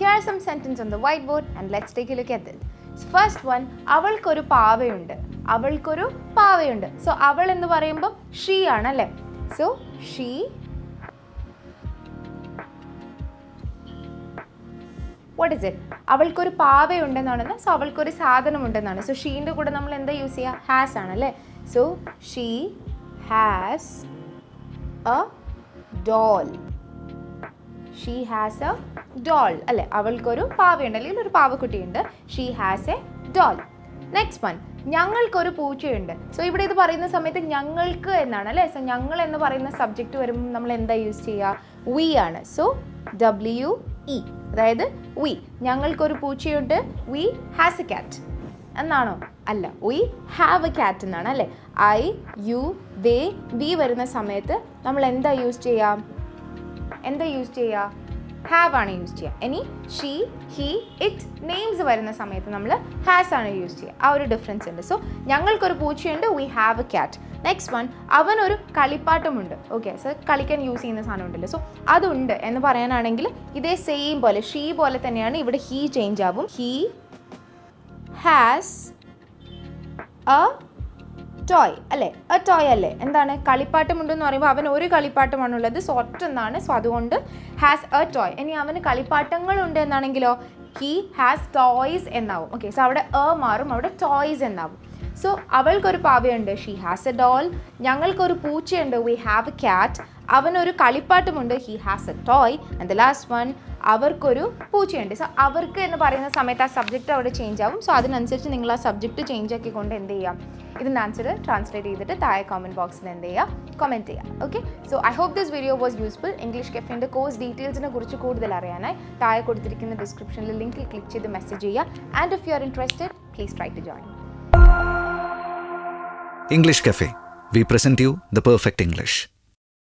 here are some sentences on the whiteboard and let's take a look at it. So first one, അവൾക്കൊരു പാവയുണ്ട്. അവൾക്കൊരു പാവയുണ്ട്. So അവൾ എന്ന് പറയുമ്പോൾ she ആണ് അല്ലേ? So she what is it? അവൾക്കൊരു പാവയുണ്ടെന്നാണ്. So അവൾക്കൊരു സാധനം ഉണ്ടെന്നാണ്. So ഷീൻ്റെ കൂടെ നമ്മൾ എന്താ യൂസ് ചെയ്യുക? ഹാസ് ആണ് അല്ലേ? So she has a doll. She has a doll അല്ലേ? അവൾക്കൊരു പാവയുണ്ട് അല്ലെങ്കിൽ ഒരു പാവക്കുട്ടിയുണ്ട്. She has a doll. Next one, ഞങ്ങൾക്കൊരു പൂച്ചയുണ്ട്. സോ ഇവിടെ ഇത് പറയുന്ന സമയത്ത് ഞങ്ങൾക്ക് എന്നാണ് അല്ലേ? സോ ഞങ്ങൾ എന്ന് പറയുന്ന സബ്ജക്റ്റ് വരുമ്പോൾ നമ്മൾ എന്താ യൂസ് ചെയ്യുക? we ആണ്. സോ we, അതായത് we. ഞങ്ങൾക്കൊരു പൂച്ചയുണ്ട്. we has a cat എന്നാണോ? അല്ല, we have a cat എന്നാണ് അല്ലേ? I, you, they, we വരുന്ന സമയത്ത് നമ്മൾ എന്താ യൂസ് ചെയ്യുക? ഹാവ് ആണ് യൂസ് ചെയ്യുക. ഇനി ഷീ, ഹി, ഇറ്റ് നെയിംസ് വരുന്ന സമയത്ത് നമ്മൾ ഹാസ് ആണ് യൂസ് ചെയ്യുക. ആ ഒരു ഡിഫറൻസ് ഉണ്ട്. സോ ഞങ്ങൾക്കൊരു പൂച്ചയുണ്ട്. we have a cat. Next one, അവനൊരു കളിപ്പാട്ടമുണ്ട്. ഓക്കെ, സോ കളിക്കാൻ യൂസ് ചെയ്യുന്ന സാധനം ഉണ്ടല്ലോ. സോ അതുണ്ട് എന്ന് പറയാനാണെങ്കിൽ ഇതേ സെയിം പോലെ ഷീ പോലെ തന്നെയാണ് ഇവിടെ ഹീ ചേഞ്ച് ആവും. ഹീ ഹാസ് എ ടോയ് അല്ലേ? എ ടോയ് അല്ലേ? എന്താണ്? കളിപ്പാട്ടമുണ്ടെന്ന് പറയുമ്പോൾ അവൻ ഒരു കളിപ്പാട്ടമാണുള്ളത്. സോ ഒറ്റൊന്നാണ്. സോ അതുകൊണ്ട് ഹാസ് എ ടോയ്. ഇനി അവന് കളിപ്പാട്ടങ്ങളുണ്ട് എന്നാണെങ്കിലോ ഹി ഹാസ് ടോയ്സ് എന്നാവും. ഓക്കെ, സോ അവിടെ എ മാറും, അവിടെ ടോയ്സ് എന്നാവും. സോ അവൾക്കൊരു പാവയുണ്ട്. She has a doll. ഞങ്ങൾക്കൊരു പൂച്ചയുണ്ട്. we have a cat. അവനൊരു കളിപ്പാട്ടമുണ്ട്. he has a toy. and the last one, അവർക്കൊരു പൂച്ചയുണ്ട്. സോ അവർക്ക് എന്ന് പറയുന്ന സമയത്ത് ആ സബ്ജക്റ്റ് അവിടെ ചേഞ്ച് ആവും. സോ അതിനനുസരിച്ച് നിങ്ങൾ ആ സബ്ജക്റ്റ് ചേഞ്ച് ആക്കിക്കൊണ്ട് എന്ത് ചെയ്യാം? ഇതിൻ്റെ ആൻസർ ട്രാൻസ്ലേറ്റ് ചെയ്തിട്ട് താഴെ കമൻറ്റ് ബോക്സിൽ എന്ത് ചെയ്യുക? കമൻറ്റ് ചെയ്യുക. Okay, so I hope this video was useful. English കഫേൻ്റെ കോഴ്സ് ഡീറ്റെയിൽസിനെ കുറിച്ച് കൂടുതൽ അറിയാനായി താഴെ കൊടുത്തിരിക്കുന്ന ഡിസ്ക്രിപ്ഷനിൽ ലിങ്കിൽ ക്ലിക്ക് ചെയ്ത് മെസ്സേജ് ചെയ്യുക. And if you are interested, please try to join. English Cafe. We present you the perfect English.